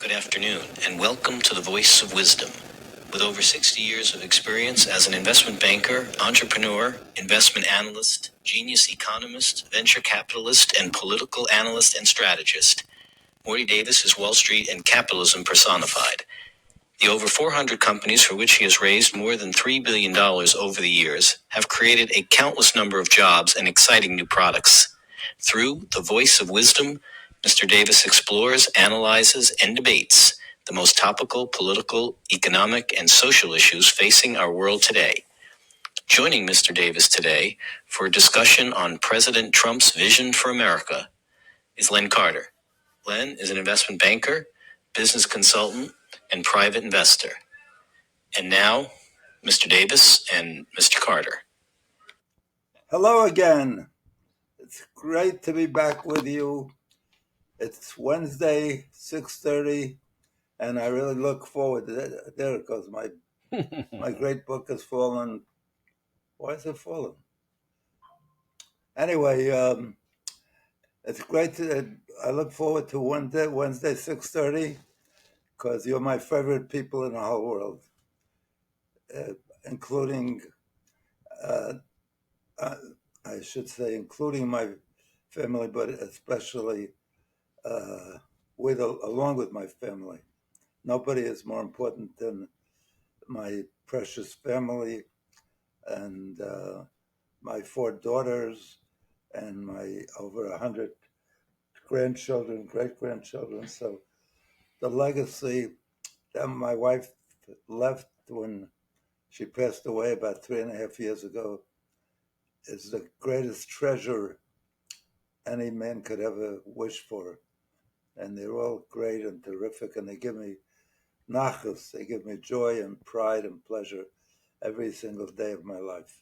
Good afternoon, and welcome to the Voice of Wisdom. With over 60 years of experience as an investment banker, entrepreneur, investment analyst, genius economist, venture capitalist, and political analyst and strategist, Morty Davis is Wall Street and capitalism personified. The over 400 companies for which he has raised more than $3 billion over the years have created a countless number of jobs and exciting new products. Through the Voice of Wisdom, Mr. Davis explores, analyzes, and debates the most topical political, economic, and social issues facing our world today. Joining Mr. Davis today for a discussion on President Trump's vision for America is Len Carter. Len is an investment banker, business consultant, and private investor. And now, Mr. Davis and Mr. Carter. Hello again. It's great to be back with you. It's Wednesday, 6:30, and I really look forward to that. There it goes. My great book has fallen. Why is it fallen? Anyway, it's great I look forward to Wednesday 6:30, because you're my favorite people in the whole world, including, I should say, including my family, but especially along with my family. Nobody is more important than my precious family and my 4 daughters and my over 100 grandchildren, great-grandchildren. So the legacy that my wife left when she passed away about 3.5 years ago is the greatest treasure any man could ever wish for. And they're all great and terrific, and they give me nachas, they give me joy and pride and pleasure every single day of my life.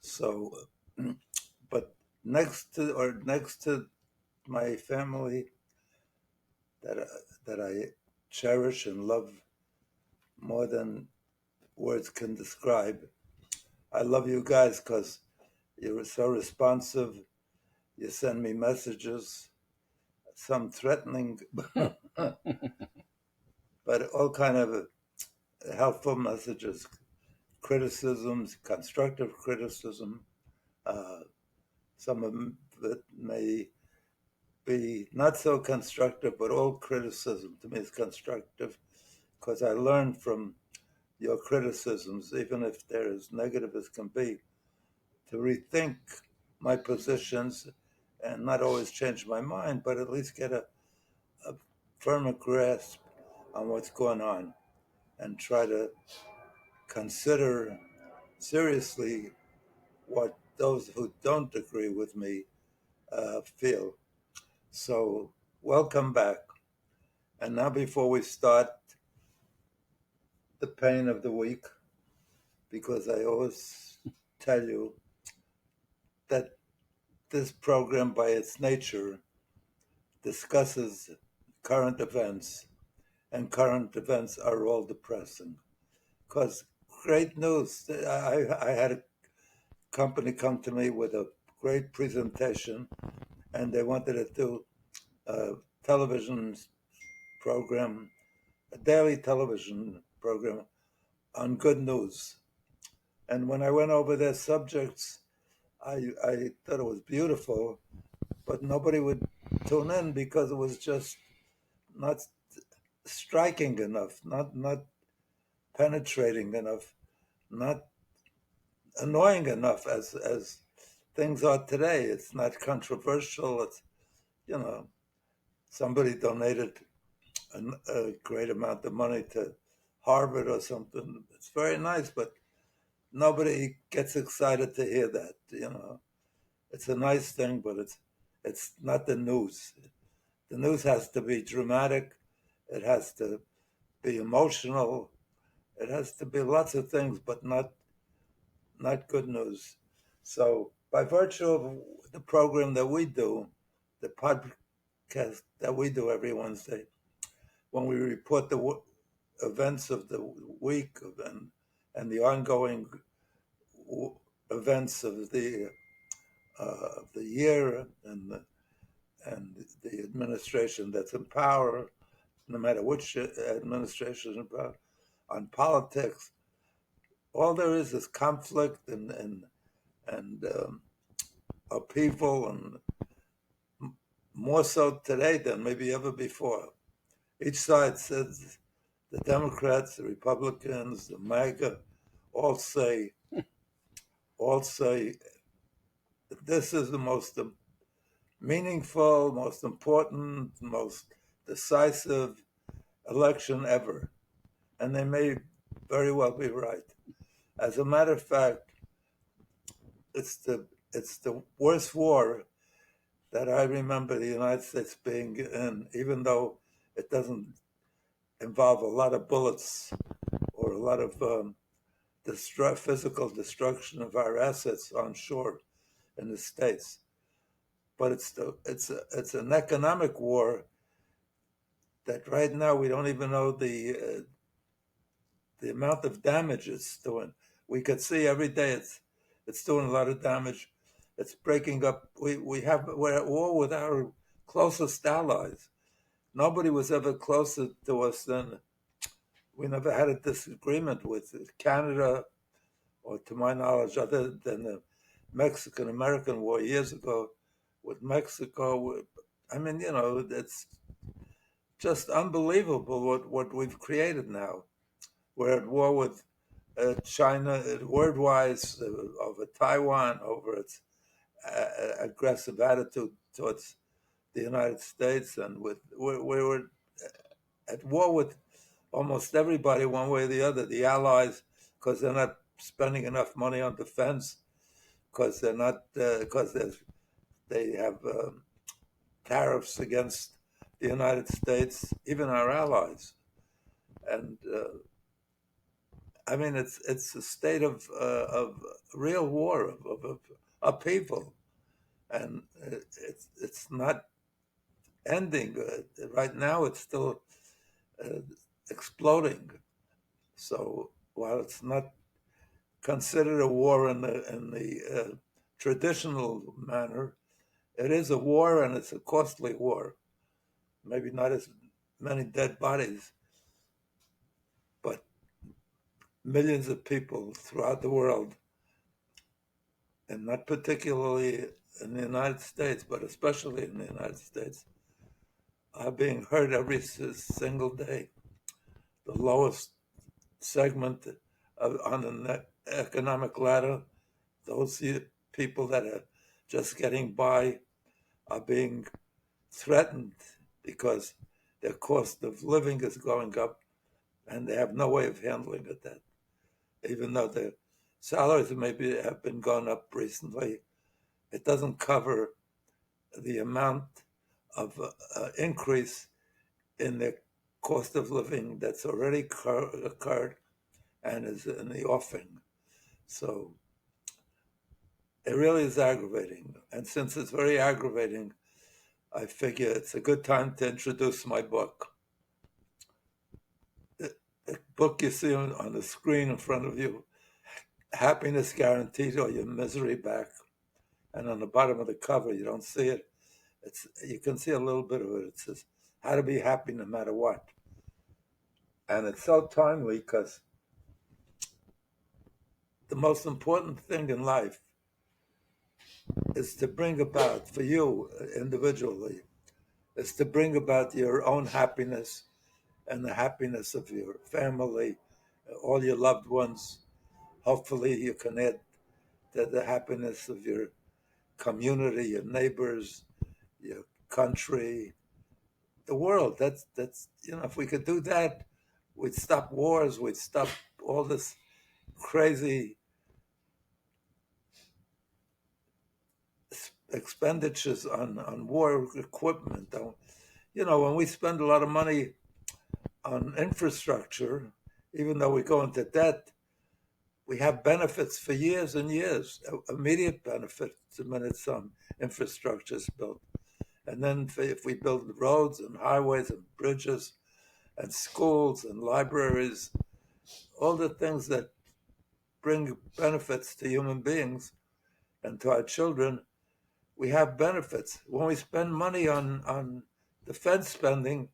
So, but next to my family that I cherish and love more than words can describe, I love you guys because you're so responsive. You send me messages, some threatening, but all kind of helpful messages, criticisms, constructive criticism. Some of it may be not so constructive, but all criticism to me is constructive, because I learn from your criticisms, even if they're as negative as can be, to rethink my positions and not always change my mind, but at least get a firmer grasp on what's going on and try to consider seriously what those who don't agree with me feel. So welcome back. And now, before we start, the pain of the week, because I always tell you that this program, by its nature, discusses current events, and current events are all depressing. Because great news, I had a company come to me with a great presentation, and they wanted to do a television program, a daily television program on good news. And when I went over their subjects, I thought it was beautiful, but nobody would tune in because it was just not striking enough, not penetrating enough, not annoying enough as things are today. It's not controversial. It's, somebody donated a great amount of money to Harvard or something. It's very nice, but nobody gets excited to hear that. It's a nice thing, but it's not the news. The news has to be dramatic. It has to be emotional. It has to be lots of things, but not good news. So by virtue of the program that we do, the podcast that we do every Wednesday, when we report the events of the week and the ongoing events of the year and the administration that's in power, no matter which administration is about, on politics. All there is conflict and upheaval, and more so today than maybe ever before. Each side says, the Democrats, the Republicans, the MAGA, all say this is the most meaningful, most important, most decisive election ever. And they may very well be right. As a matter of fact, it's the worst war that I remember the United States being in, even though it doesn't involve a lot of bullets or a lot of physical destruction of our assets on shore in the States. But it's an economic war that right now we don't even know the amount of damage it's doing. We could see every day it's doing a lot of damage. It's breaking up. We're at war with our closest allies. Nobody was ever closer to us than we never had a disagreement with Canada, or to my knowledge, other than the Mexican-American War years ago with Mexico. I mean, it's just unbelievable what we've created now. We're at war with China, word-wise, over Taiwan, over its aggressive attitude towards the United States, and we're at war with almost everybody, one way or the other. The allies, because they're not spending enough money on defense, because they're not, because they have tariffs against the United States, even our allies, and I mean it's a state of real war, of upheaval, and it's not ending. Right now, it's still exploding. So while it's not considered a war in the traditional manner, it is a war, and it's a costly war. Maybe not as many dead bodies, but millions of people throughout the world, and not particularly in the United States, but especially in the United States, are being hurt every single day. The lowest segment on the economic ladder, those people that are just getting by, are being threatened because their cost of living is going up, and they have no way of handling it. That even though their salaries maybe have been gone up recently, it doesn't cover the amount of increase in the cost of living that's already occurred and is in the offing. So it really is aggravating. And since it's very aggravating, I figure it's a good time to introduce my book. The book you see on the screen in front of you, Happiness Guaranteed or Your Misery Back. And on the bottom of the cover, you don't see it. You can see a little bit of it. It says, how to be happy no matter what. And it's so timely because the most important thing in life is to bring about, for you individually, is to bring about your own happiness and the happiness of your family, all your loved ones. Hopefully you can add to the happiness of your community, your neighbors, your country, the world. That's if we could do that, we'd stop wars, we'd stop all this crazy expenditures on war equipment. When we spend a lot of money on infrastructure, even though we go into debt, we have benefits for years and years, immediate benefits when some infrastructure is built. And then if we build roads and highways and bridges and schools and libraries, all the things that bring benefits to human beings and to our children, we have benefits. When we spend money on defense spending,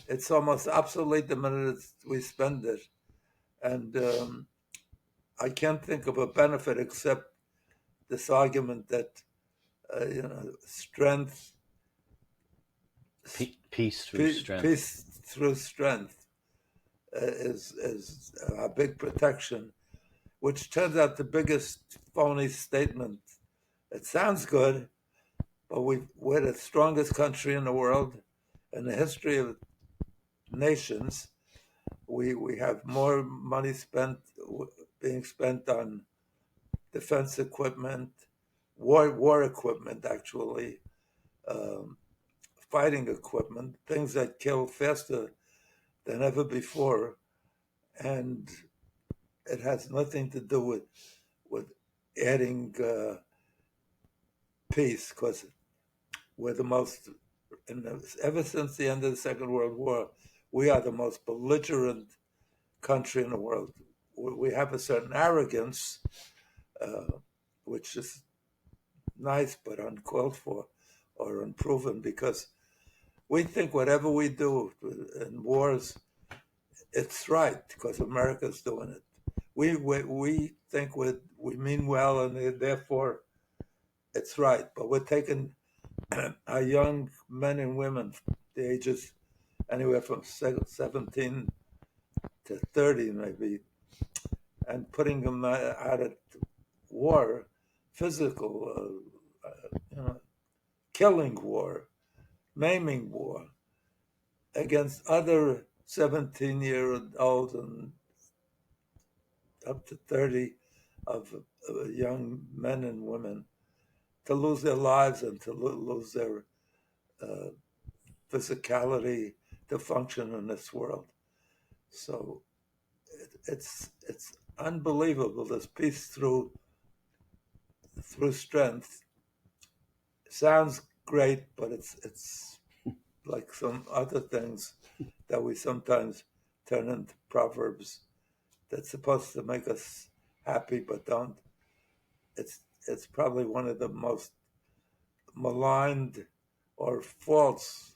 it's almost obsolete the minute we spend it. And I can't think of a benefit except this argument that strength, Peace through strength. peace through strength is a big protection, which turns out the biggest phony statement. It sounds good, but we're the strongest country in the world. In the history of nations, we have more money being spent on defense equipment, war equipment, actually, fighting equipment, things that kill faster than ever before, and it has nothing to do with adding peace, because we're the most, ever since the end of the Second World War, we are the most belligerent country in the world. We have a certain arrogance, which is nice but uncalled for or unproven, because we think whatever we do in wars, it's right because America's doing it. We think we mean well, and therefore it's right. But we're taking our young men and women, the ages anywhere from 17 to 30 maybe, and putting them out at war, physical, killing war, maiming war, against other 17-year-olds and up to 30 of young men and women, to lose their lives and to lose their physicality to function in this world. So it's unbelievable, this peace through strength. Sounds great, but it's like some other things that we sometimes turn into proverbs that's supposed to make us happy but don't. It's probably one of the most maligned or false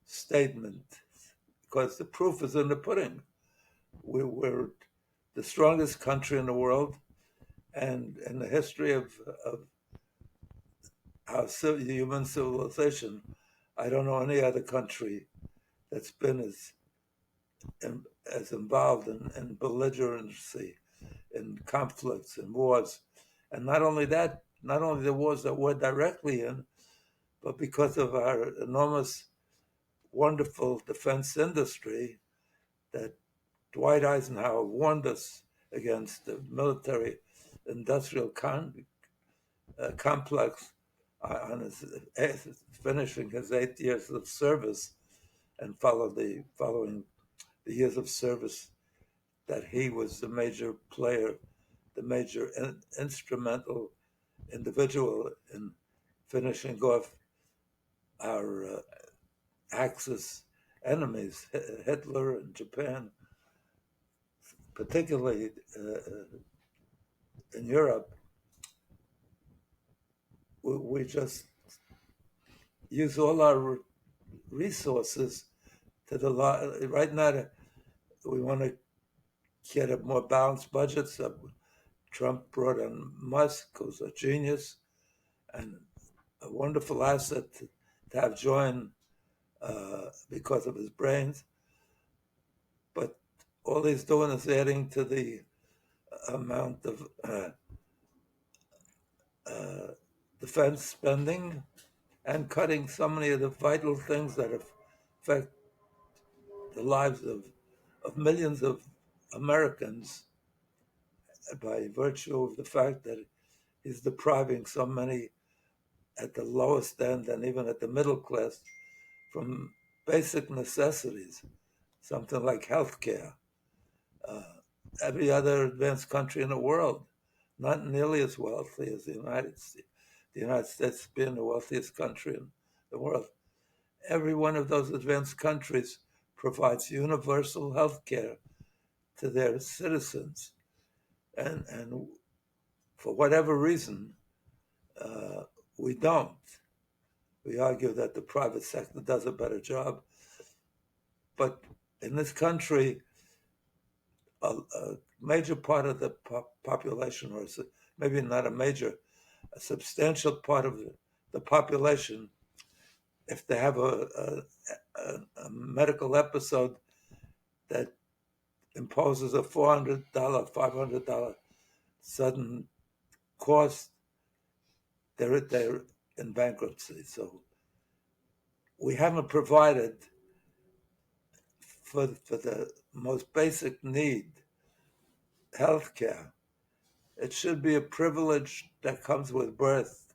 statements, because the proof is in the pudding. We're the strongest country in the world, and in the history of our human civilization, I don't know any other country that's been as involved in belligerency, in conflicts and wars. And not only that, not only the wars that we're directly in, but because of our enormous, wonderful defense industry that Dwight Eisenhower warned us against, the military industrial complex on finishing his 8 years of service, and following the years of service that he was the major player, the major instrumental individual in finishing off our Axis enemies, Hitler and Japan, particularly in Europe. We just use all our resources to right now. We want to get a more balanced budget. So Trump brought in Musk, who's a genius and a wonderful asset to have joined because of his brains. But all he's doing is adding to the amount of defense spending and cutting so many of the vital things that affect the lives of millions of Americans, by virtue of the fact that he's depriving so many at the lowest end and even at the middle class from basic necessities, something like health care. Every other advanced country in the world, not nearly as wealthy as the United States. The United States being the wealthiest country in the world. Every one of those advanced countries provides universal health care to their citizens. And for whatever reason, we don't. We argue that the private sector does a better job. but in this country, a major part of the population, or maybe not a major, a substantial part of the population, if they have a medical episode that imposes a $400, $500 sudden cost, they're in bankruptcy. So we haven't provided for the most basic need, health care. It should be a privilege that comes with birth.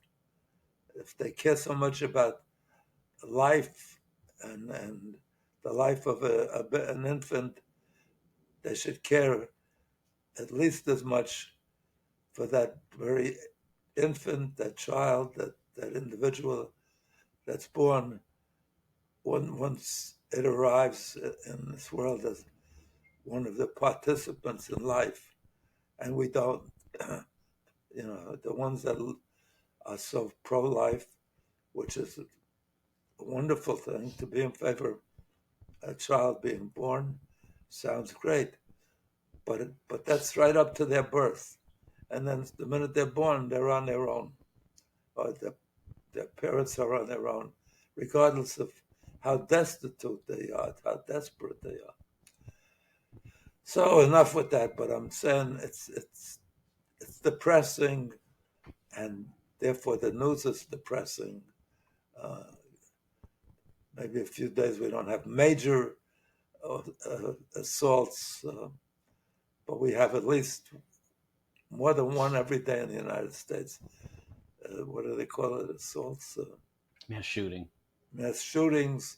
If they care so much about life and the life of an infant, they should care at least as much for that very infant, that child, that individual that's born once it arrives in this world as one of the participants in life. And we don't, the ones that are so pro-life, which is a wonderful thing, to be in favor of a child being born, sounds great. But that's right up to their birth. And then the minute they're born, they're on their own. Or their parents are on their own, regardless of how destitute they are, how desperate they are. So enough with that, but I'm saying it's depressing, and therefore the news is depressing. Maybe a few days we don't have major assaults, but we have at least more than one every day in the United States. What do they call it? Assaults? Mass shooting. Mass shootings.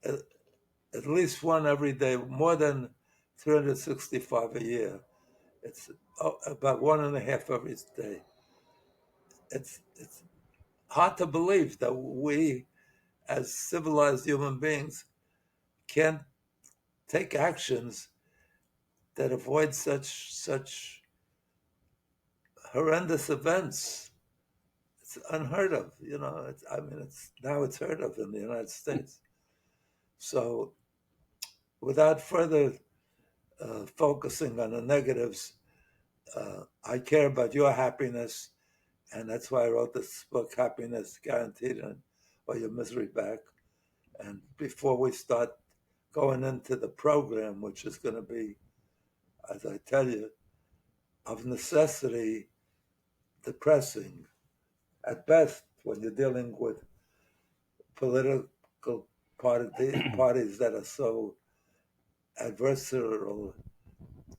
At least one every day, more than 365 a year. It's about 1.5 every day. It's hard to believe that we, as civilized human beings, can't take actions that avoid such horrendous events. It's unheard of, it's heard of in the United States. So, without further focusing on the negatives, I care about your happiness, and that's why I wrote this book, Happiness Guaranteed, or Your Misery Back. And before we start going into the program, which is going to be, as I tell you, of necessity, depressing at best when you're dealing with political parties that are so adversarial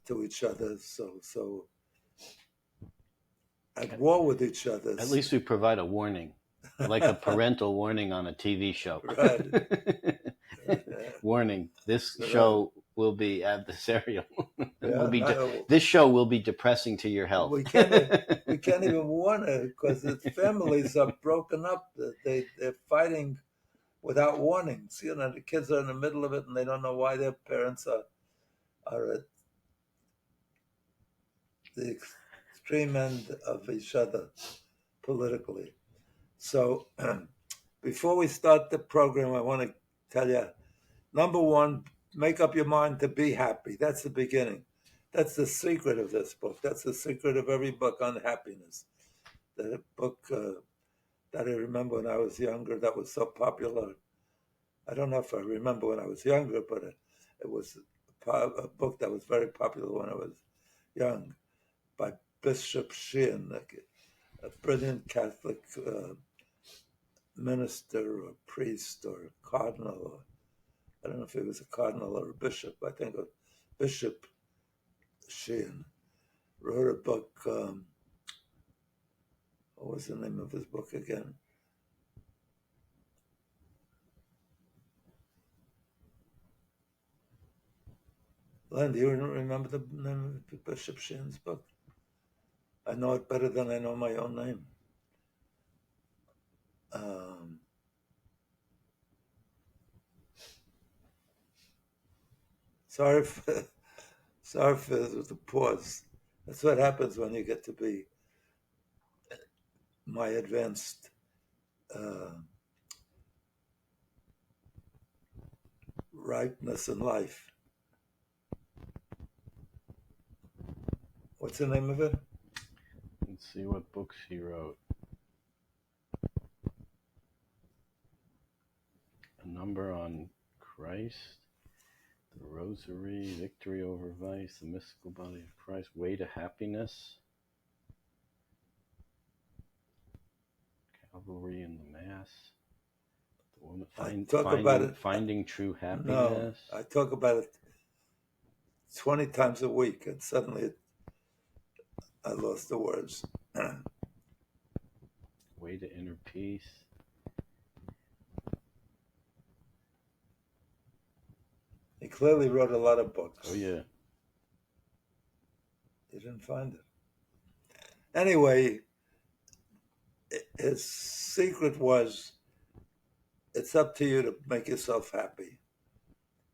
to each other, so at war with each other. At least we provide a warning, like a parental warning on a TV show. Right. Warning: this show will be adversarial. Yeah, this show will be depressing to your health. We can't even warn it because the families are broken up. They're fighting without warnings. The kids are in the middle of it and they don't know why their parents are at the extreme end of each other politically. So before we start the program, I want to tell you, number one, make up your mind to be happy. That's the beginning. That's the secret of this book. That's the secret of every book on happiness. The book that I remember when I was younger that was so popular. I don't know if I remember when I was younger, but it was a book that was very popular when I was young, by Bishop Sheehan, a brilliant Catholic minister or priest or cardinal. Or, I don't know if he was a cardinal or a bishop. I think a Bishop Sheehan wrote a book. What was the name of his book again? Len, do you remember the name of Bishop Sheehan's book? I know it better than I know my own name. Sorry for the pause. That's what happens when you get to be my advanced ripeness in life. What's the name of it? Let's see what books he wrote. A Number on Christ, The Rosary, Victory Over Vice, The Mystical Body of Christ, Way to Happiness, Calvary and the Mass, the woman, Finding True Happiness. No, I talk about it 20 times a week, and suddenly I lost the words. Way to Inner Peace. He clearly wrote a lot of books. Oh, yeah. You didn't find it. Anyway, his secret was, it's up to you to make yourself happy.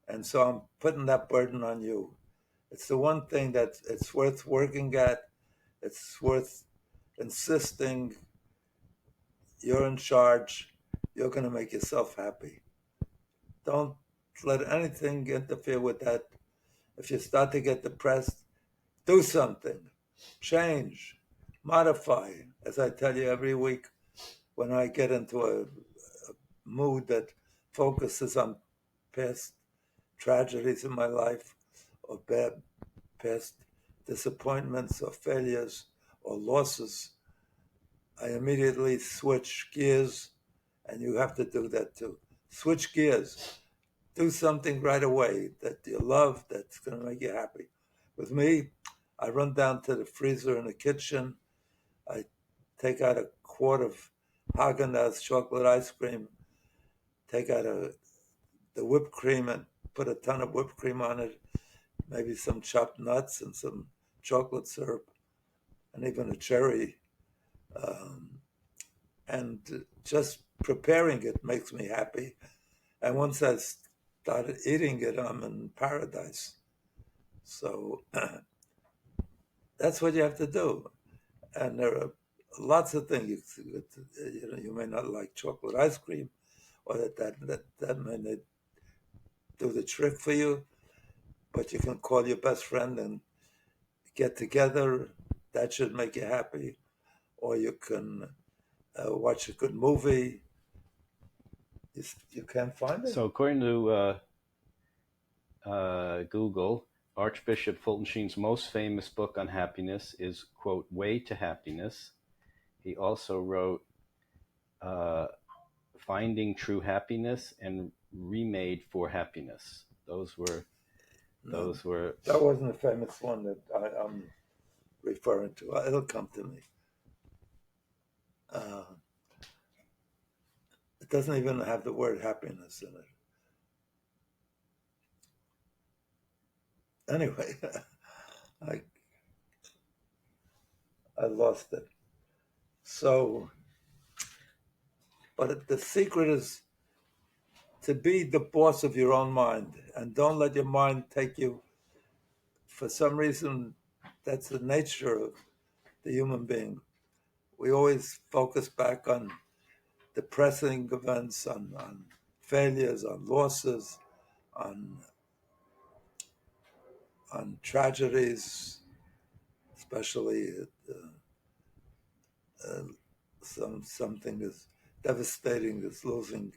And so I'm putting that burden on you. It's the one thing that it's worth working at. It's worth insisting you're in charge. You're going to make yourself happy. Don't let anything interfere with that. If you start to get depressed, do something. Change. Modify. As I tell you every week, when I get into a mood that focuses on past tragedies in my life, or past disappointments or failures or losses, I immediately switch gears, and you have to do that too. Switch gears. Do something right away that you love, that's going to make you happy. With me, I run down to the freezer in the kitchen. I take out a quart of Haagen-Dazs chocolate ice cream, take out the whipped cream and put a ton of whipped cream on it, maybe some chopped nuts and some chocolate syrup, and even a cherry. And just preparing it makes me happy. And once I started eating it, I'm in paradise. So that's what you have to do. And there are lots of things. You may not like chocolate ice cream, or that may not do the trick for you, but you can call your best friend and get together. That should make you happy. Or you can watch a good movie. You can't find it. So according to Google, Archbishop Fulton Sheen's most famous book on happiness is, quote, Way to Happiness. He also wrote Finding True Happiness and Remade for Happiness. Those were. That wasn't a famous one that I'm referring to. It'll come to me. It doesn't even have the word happiness in it. Anyway, I lost it. So, but the secret is to be the boss of your own mind, and don't let your mind take you. For some reason, that's the nature of the human being. We always focus back on depressing events, on failures, on losses, on tragedies, especially something as devastating as losing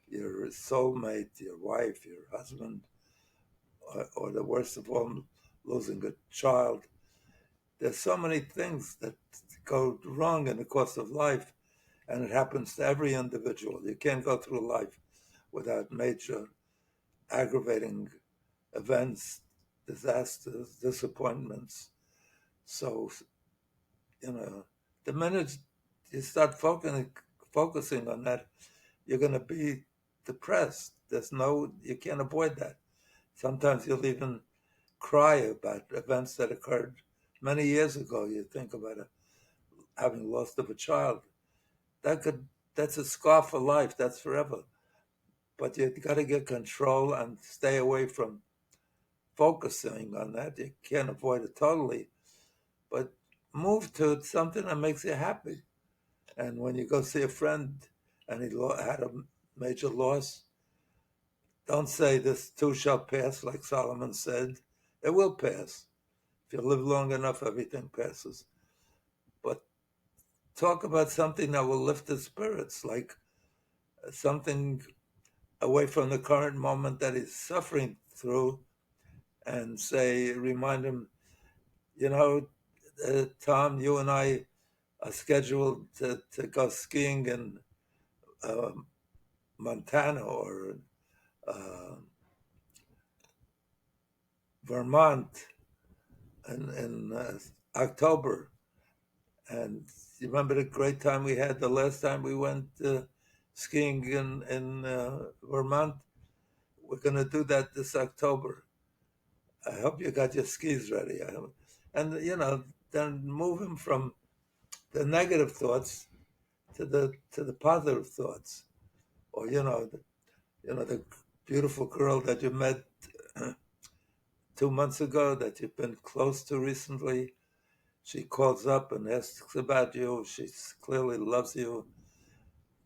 your soulmate, your wife, your husband, or the worst of all, losing a child. There's so many things that go wrong in the course of life, and it happens to every individual. You can't go through life without major aggravating events, disasters, disappointments. So, the minute you start focusing on that, you're going to be depressed. You can't avoid that. Sometimes you'll even cry about events that occurred many years ago. You think about having lost of a child. That's a scar for life. That's forever. But you've got to get control and stay away from focusing on that. You can't avoid it totally, but move to something that makes you happy. And when you go see a friend and he had a major loss, Don't say this too shall pass, like Solomon said. It will pass. If you live long enough, everything passes. But talk about something that will lift his spirits, like something away from the current moment that he's suffering through, and say, remind him, Tom, you and I are scheduled to go skiing in uh, Montana or uh, Vermont in October. And you remember the great time we had the last time we went skiing in Vermont? We're going to do that this October. I hope you got your skis ready. And, then move him from the negative thoughts to the positive thoughts. Or, the beautiful girl that you met 2 months ago that you've been close to recently. She calls up and asks about you. She clearly loves you.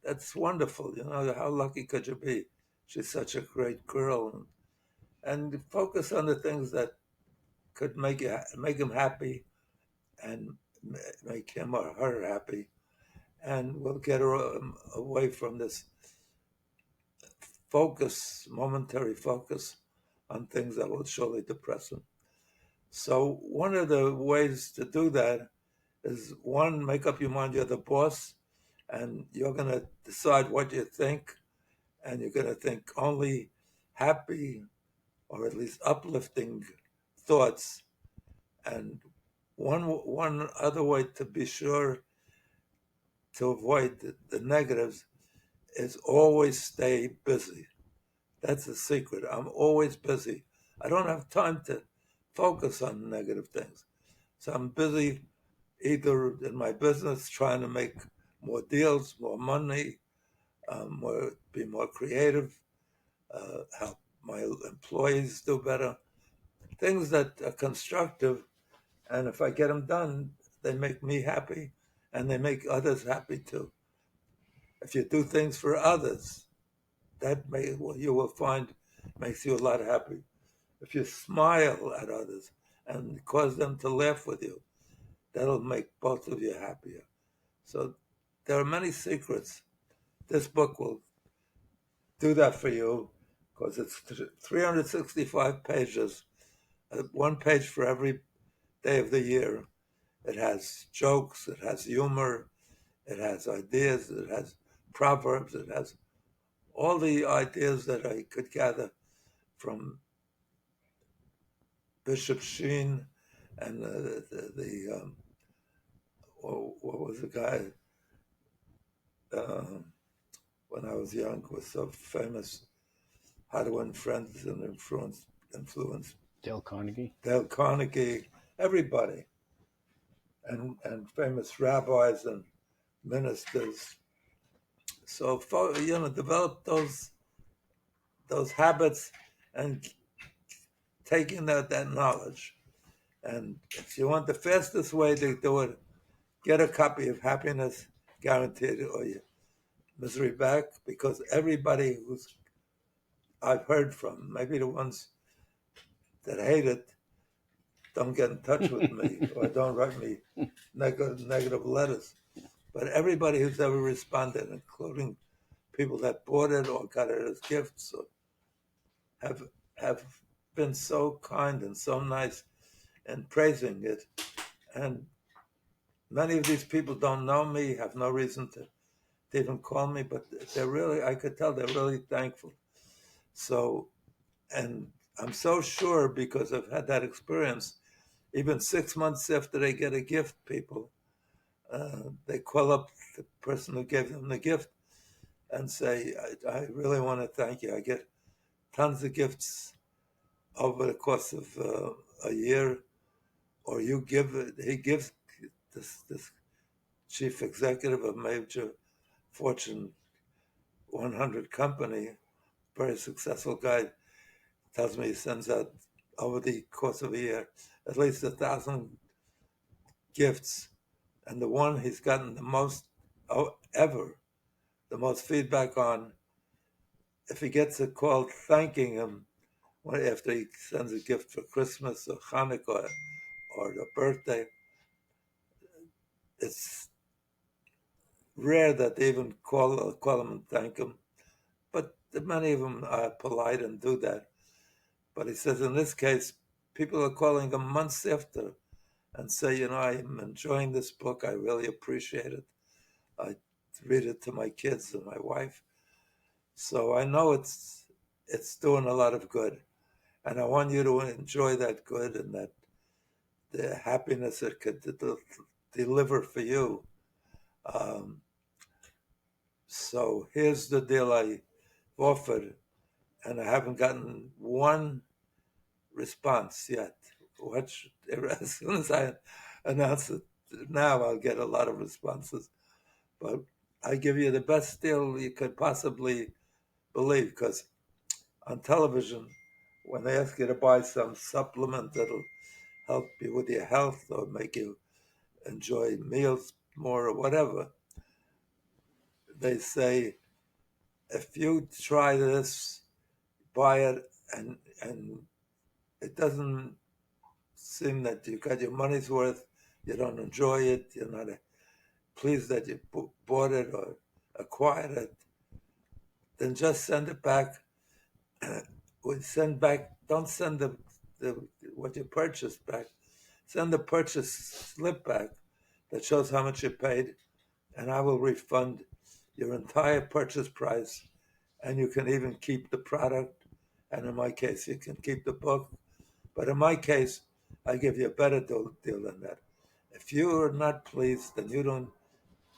That's wonderful. How lucky could you be? She's such a great girl. And focus on the things that could make him happy and make him or her happy. And we'll get her away from this momentary focus on things that will surely depress him. So one of the ways to do that is, one, make up your mind you're the boss and you're going to decide what you think, and you're going to think only happy or at least uplifting thoughts. And one other way to be sure to avoid the negatives is always stay busy. That's the secret. I'm always busy. I don't have time to focus on negative things. So I'm busy either in my business trying to make more deals, more money, be more creative, help my employees do better, things that are constructive. And if I get them done, they make me happy and they make others happy too. If you do things for others, you will find makes you a lot happy. If you smile at others and cause them to laugh with you, that'll make both of you happier. So there are many secrets. This book will do that for you because it's 365 pages, one page for every day of the year. It has jokes, it has humor, it has ideas, it has proverbs, it has all the ideas that I could gather from Bishop Sheen and what was the guy when I was young was so famous, How to Win Friends and Influence. Dale Carnegie. Dale Carnegie, everybody, and famous rabbis and ministers. So develop those habits and taking that knowledge. And if you want the fastest way to do it, get a copy of Happiness Guaranteed or your Misery Back, because everybody I've heard from, maybe the ones that hate it, don't get in touch with me or don't write me negative letters. But everybody who's ever responded, including people that bought it or got it as gifts, have been so kind and so nice in praising it. And many of these people don't know me, have no reason to even call me, but I could tell they're really thankful. So, and I'm so sure because I've had that experience, even 6 months after they get a gift, people, they call up the person who gave them the gift and say, I really want to thank you. I get tons of gifts over the course of a year, or he gives this chief executive of a major Fortune 100 company, very successful guy, tells me he sends out over the course of a year at least 1,000 gifts, and the one he's gotten the most ever, the most feedback on, if he gets a call thanking him after he sends a gift for Christmas or Hanukkah or a birthday, it's rare that they even call him and thank him. But many of them are polite and do that. But he says in this case, people are calling him months after and say, I'm enjoying this book. I really appreciate it. I read it to my kids and my wife. So I know it's doing a lot of good. And I want you to enjoy that good and that the happiness it could deliver for you. So here's the deal I offered, and I haven't gotten one response yet. As soon as I announce it now, I'll get a lot of responses. But I give you the best deal you could possibly believe, because on television, when they ask you to buy some supplement that'll help you with your health or make you enjoy meals more or whatever, they say, if you try this, buy it, and it doesn't seem that you got your money's worth, you don't enjoy it, you're not pleased that you bought it or acquired it, then just send it back. Don't send the what you purchased back. Send the purchase slip back that shows how much you paid, and I will refund your entire purchase price, and you can even keep the product, and in my case, you can keep the book. But in my case, I give you a better deal than that. If you are not pleased, then you don't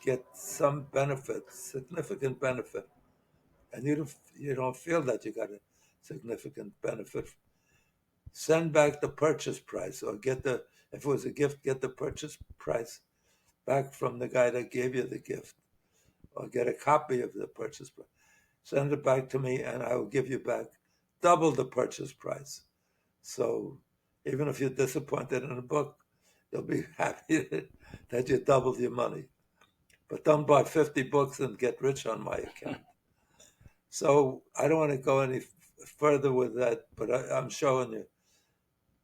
get some benefit, significant benefit, and you don't feel that you got a significant benefit, send back the purchase price, or if it was a gift, get the purchase price back from the guy that gave you the gift, or get a copy of the purchase price. Send it back to me, and I will give you back double the purchase price. So even if you're disappointed in a book, you'll be happy that you doubled your money. But don't buy 50 books and get rich on my account. So I don't want to go any further with that, but I'm showing you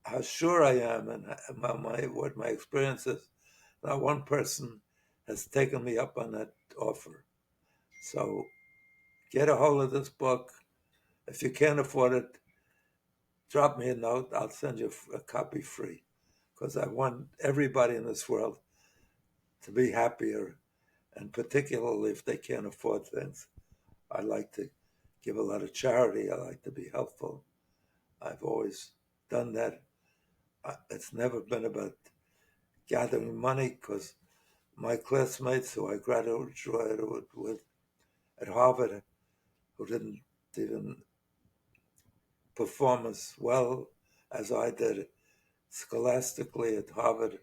how sure I am and what my experience is. Not one person has taken me up on that offer. So get a hold of this book. If you can't afford it, drop me a note. I'll send you a copy free, because I want everybody in this world to be happier, and particularly if they can't afford things. I like to give a lot of charity. I like to be helpful. I've always done that. It's never been about gathering money, because my classmates who I graduated with at Harvard, who didn't even perform as well as I did scholastically at Harvard,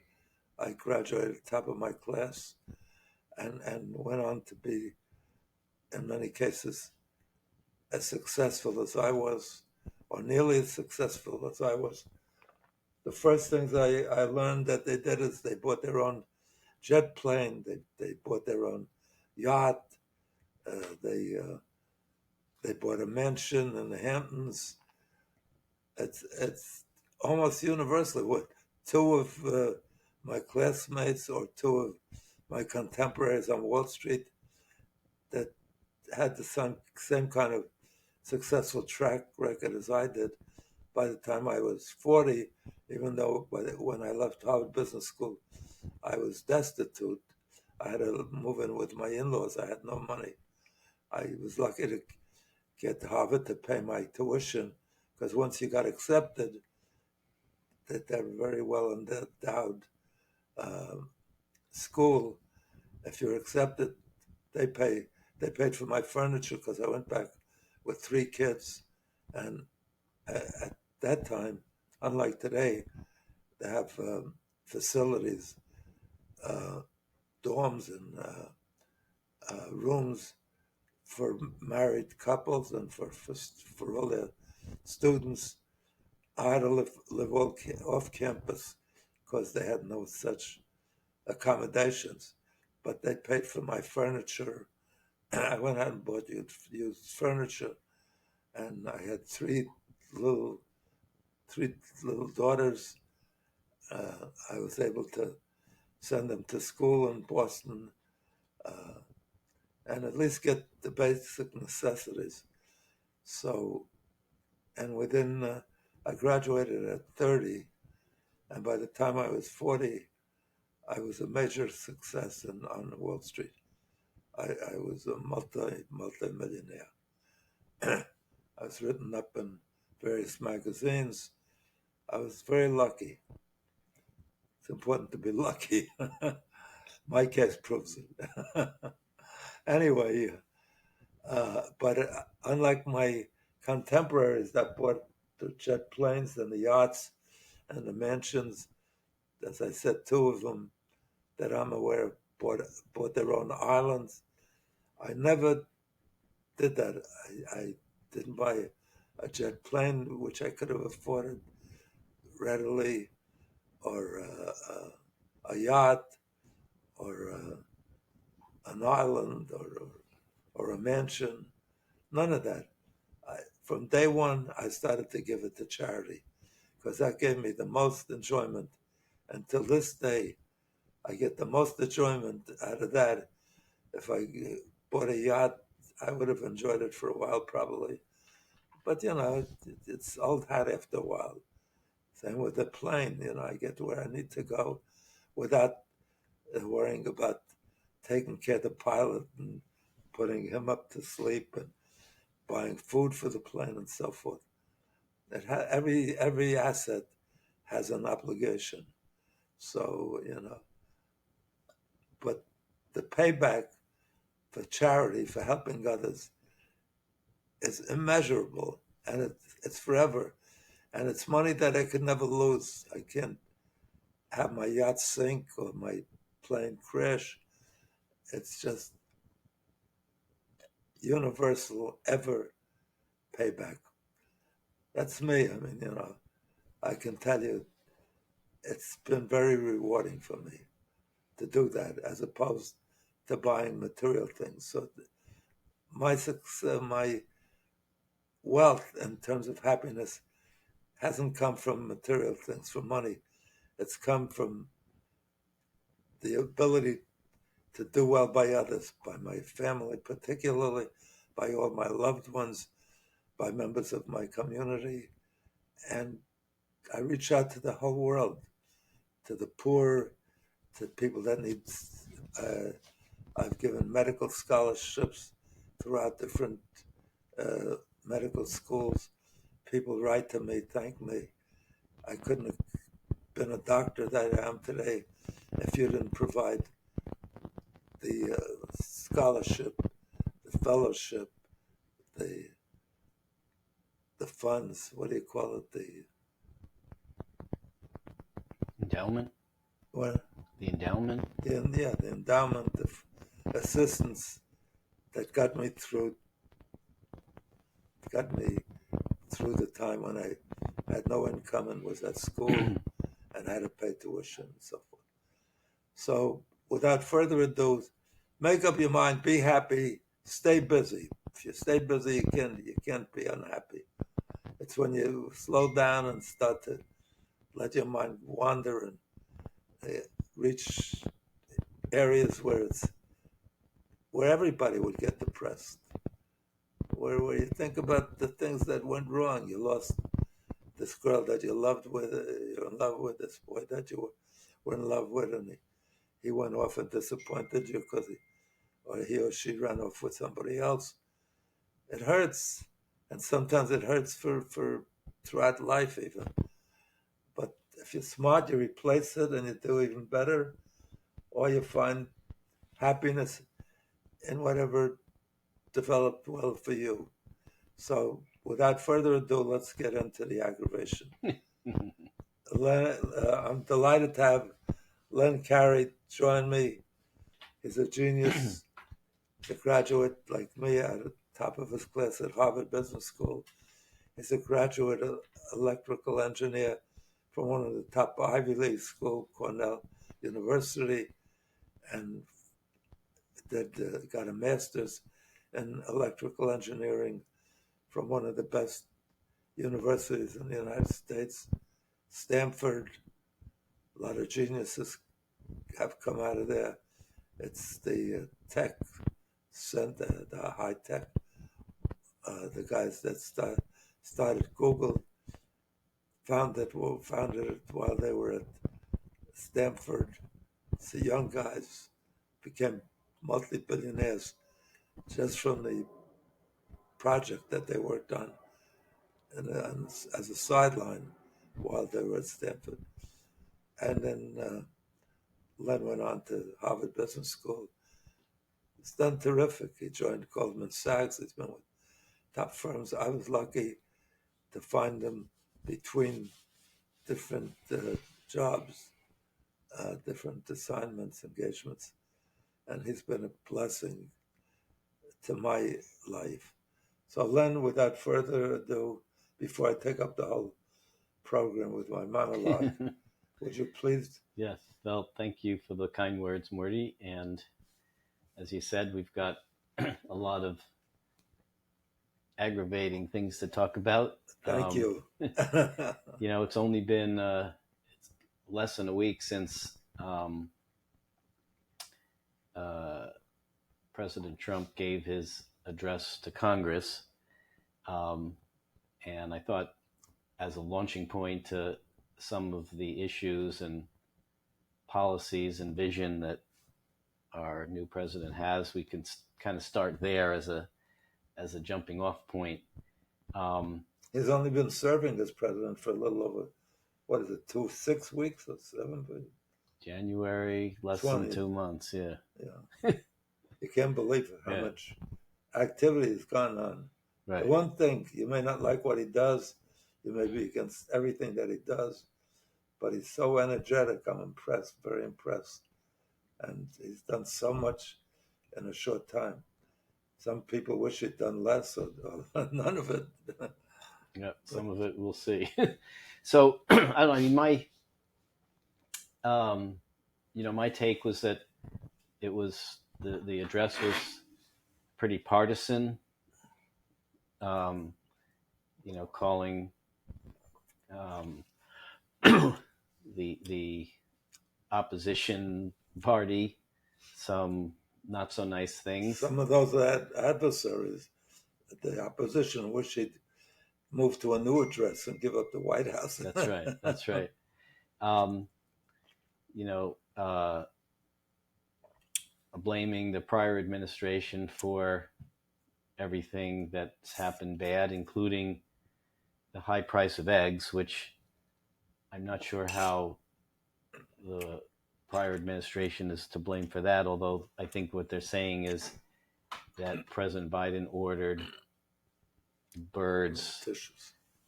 I graduated top of my class and went on to be, in many cases, as successful as I was, or nearly as successful as I was. The first things I learned that they did is they bought their own jet plane, they bought their own yacht, they bought a mansion in the Hamptons. It's almost universally what two of my classmates or two of my contemporaries on Wall Street that had the same kind of successful track record as I did. By the time I was 40, even though when I left Harvard Business School, I was destitute. I had to move in with my in-laws. I had no money. I was lucky to get Harvard to pay my tuition, because once you got accepted, that they're very well endowed school. If you're accepted, they paid for my furniture, because I went back with 3 kids, and at that time, unlike today, they have facilities, dorms, and rooms for married couples and for all their students. I had to live off campus, because they had no such accommodations, but they paid for my furniture. I went out and bought used furniture, and I had little three little daughters. I was able to send them to school in Boston, and at least get the basic necessities. So, and I graduated at 30, and by the time I was 40, I was a major success on Wall Street. I was a multi-millionaire. I was written up in various magazines. I was very lucky. It's important to be lucky. My case proves it. Anyway, but unlike my contemporaries that bought the jet planes and the yachts and the mansions, as I said, two of them that I'm aware of bought their own islands. I never did that. I didn't buy a jet plane, which I could have afforded readily, or a yacht, or an island, or a mansion. None of that. From day one, I started to give it to charity because that gave me the most enjoyment. And till this day, I get the most enjoyment out of that. If I bought a yacht, I would have enjoyed it for a while probably. But, it's old hat after a while. Same with the plane, I get to where I need to go without worrying about taking care of the pilot and putting him up to sleep and buying food for the plane and so forth. Every asset has an obligation. So, but the payback for charity, for helping others, is immeasurable, and it's forever. And it's money that I could never lose. I can't have my yacht sink or my plane crash. It's just universal, ever payback. That's me. I mean, I can tell you it's been very rewarding for me to do that as opposed to buying material things. So my success, my wealth in terms of happiness hasn't come from material things, from money. It's come from the ability to do well by others, by my family, particularly by all my loved ones, by members of my community. And I reach out to the whole world, to the poor, to people that need. I've given medical scholarships throughout different medical schools. People write to me, thank me. I couldn't have been a doctor that I am today if you didn't provide the scholarship, the fellowship, the funds. What do you call it? The endowment. What? The endowment. The endowment, the assistance that got me through the time when I had no income and was at school and had to pay tuition and so forth. So without further ado, make up your mind, be happy, stay busy. If you stay busy, you can't be unhappy. It's when you slow down and start to let your mind wander and reach areas where everybody would get depressed. Where you think about the things that went wrong. You lost this girl that you're in love with, this boy that you were in love with, and he went off and disappointed you because he or she ran off with somebody else. It hurts, and sometimes it hurts for throughout life even. But if you're smart, you replace it and you do even better, or you find happiness in whatever developed well for you. So without further ado, let's get into the aggravation. I'm delighted to have Len Carter join me. He's a genius, a graduate like me at the top of his class at Harvard Business School. He's a graduate electrical engineer from one of the top Ivy League schools, Cornell University, and got a master's in electrical engineering from one of the best universities in the United States, Stanford. A lot of geniuses have come out of there. It's the tech center, the high tech. The guys that started Google founded it while they were at Stanford. The young guys became multi-billionaires just from the project that they worked on and as a sideline while they were at Stanford. And then Len went on to Harvard Business School. He's done terrific. He joined Goldman Sachs. He's been with top firms. I was lucky to find him between different jobs, different assignments, engagements. And he's been a blessing to my life. So Len, without further ado, before I take up the whole program with my monologue, would you please? Yes. Well, thank you for the kind words, Morty. And as you said, we've got a lot of aggravating things to talk about. Thank you. It's only been less than a week since President Trump gave his address to Congress. And I thought, as a launching point to some of the issues and policies and vision that our new president has, we can kind of start there as a jumping off point. He's only been serving as president for a little over, 6 weeks or 7? January, less 20. than 2 months, yeah. You can't believe how much activity has gone on. Right. The one thing, you may not like what he does, you may be against everything that he does, but he's so energetic. I'm impressed, very impressed. And he's done so much in a short time. Some people wish he'd done less or none of it. Yeah, some of it we'll see. So I don't know. I mean, my take was that it was the address was pretty partisan. Calling the opposition party some not so nice things. Some of those adversaries, the opposition, wish he'd move to a new address and give up the White House. That's right. That's right. Blaming the prior administration for everything that's happened bad, including the high price of eggs, which I'm not sure how the prior administration is to blame for that, although I think what they're saying is that President Biden ordered birds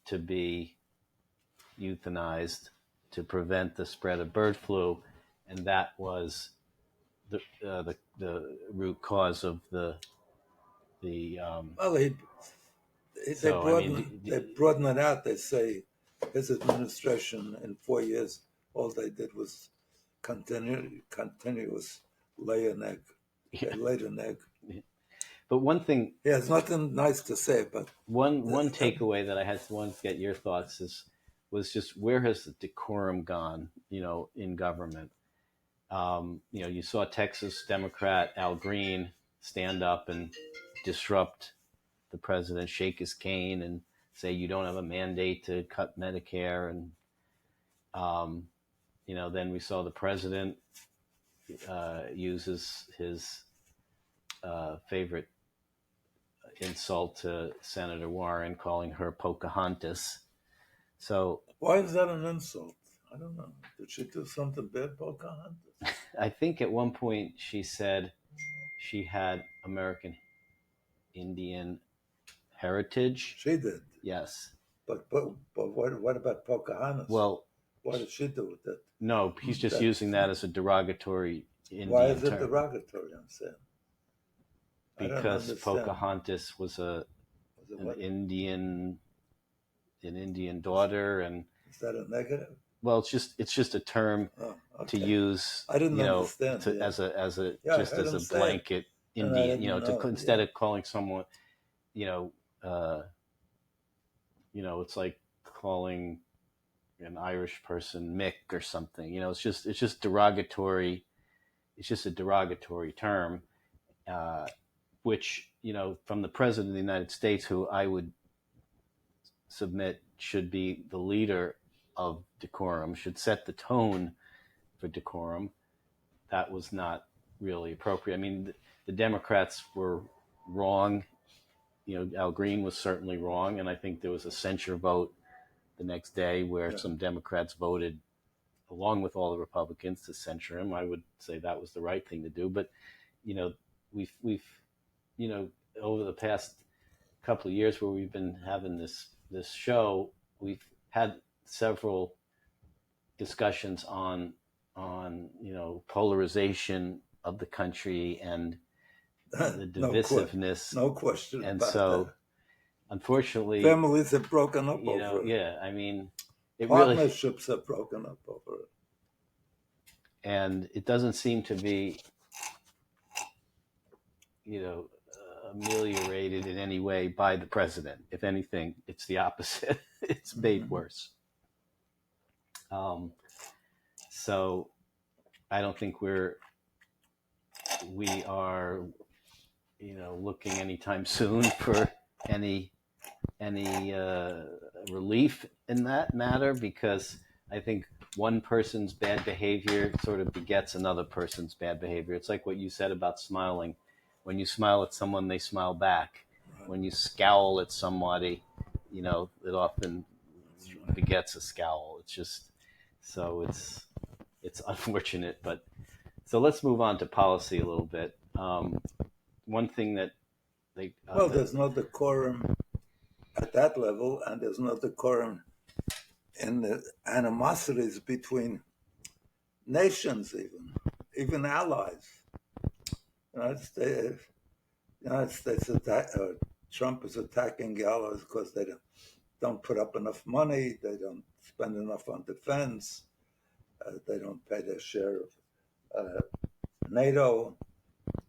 to be euthanized to prevent the spread of bird flu, and that was the root cause of the well, they broaden it out. They say his administration in 4 years, all they did was continuous lay an egg. Yeah. They laid an egg. Yeah. But one thing, there's nothing nice to say, but one takeaway that I had to want to get your thoughts was just, where has the decorum gone, in government? You saw Texas Democrat Al Green stand up and disrupt the president, shake his cane and say, you don't have a mandate to cut Medicare. And, then we saw the president uses his favorite insult to Senator Warren, calling her Pocahontas. So why is that an insult? I don't know. Did she do something bad, Pocahontas? I think at one point she said she had American Indian heritage. She did. Yes. But what about Pocahontas? Well, what did she do with it? No, he's just using that as a derogatory Indian Why is it term. derogatory, I'm saying? Because Pocahontas was an Indian daughter, and is that a negative? Well, it's just a term to use. I didn't understand as a blanket Indian. Instead of calling someone, it's like calling an Irish person Mick or something. It's just derogatory. It's just a derogatory term, which from the president of the United States, who I would submit should be the leader of decorum, should set the tone for decorum. That was not really appropriate. I mean, the Democrats were wrong. Al Green was certainly wrong, and I think there was a censure vote the next day where some Democrats voted along with all the Republicans to censure him. I would say that was the right thing to do. But we've over the past couple of years where we've been having this show, we've had several discussions on polarization of the country and the divisiveness. No question. And about so, that. Unfortunately, families have broken up over it. Yeah, I mean, partnerships have broken up over it, and it doesn't seem to be, ameliorated in any way by the president. If anything, it's the opposite. It's made worse. So I don't think we are, looking anytime soon for any relief in that matter, because I think one person's bad behavior sort of begets another person's bad behavior. It's like what you said about smiling. When you smile at someone, they smile back. Right. When you scowl at somebody, it often begets a scowl. It's just, so it's unfortunate. But so let's move on to policy a little bit. One thing that there's no decorum at that level, and there's no decorum in the animosities between nations, even allies. United States Trump is attacking allies because they don't put up enough money, they don't spend enough on defense, they don't pay their share of NATO.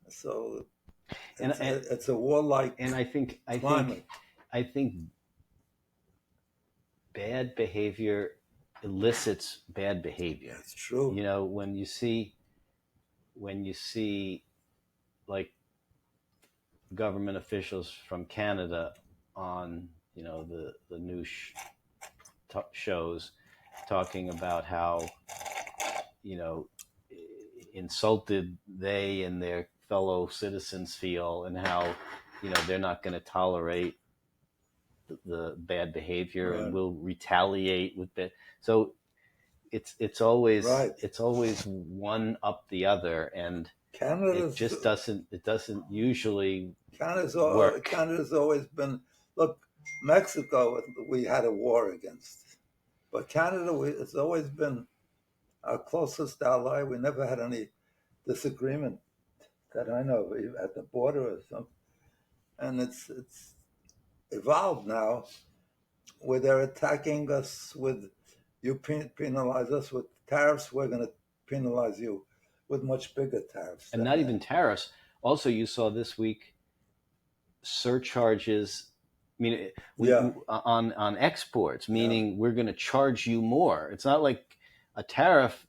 So it's a warlike and I think bad behavior elicits bad behavior. That's true. When you see like government officials from Canada on the news shows talking about how insulted they and their fellow citizens feel, and how they're not going to tolerate the bad behavior, right, and will retaliate with that. So it's always right. It's always one up the other, and it just doesn't usually work. Canada's always been, look, Mexico we had a war against, but Canada it's always been our closest ally. We never had any disagreement that I know of at the border or something. And it's evolved now where they're attacking us with, you penalize us with tariffs, we're going to penalize you with much bigger tariffs. And not even tariffs. Also, you saw this week surcharges. I mean, on exports, meaning we're going to charge you more. It's not like a tariff,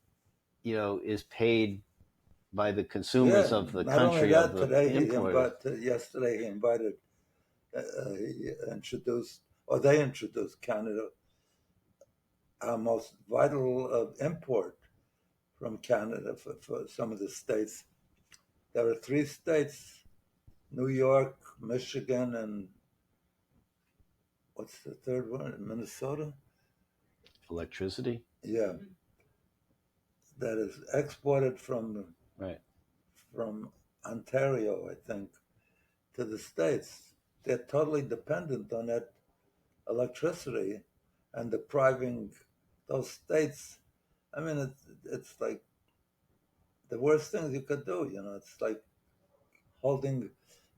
is paid by the consumers of the country of the importers. Yesterday he invited, they introduced Canada, our most vital import from Canada for some of the states. There are 3 states, New York, Michigan, and what's the third one? Minnesota? Electricity? Yeah. That is exported from Ontario, I think, to the States. They're totally dependent on that electricity and depriving those states. I mean, it's like the worst things you could do, it's like holding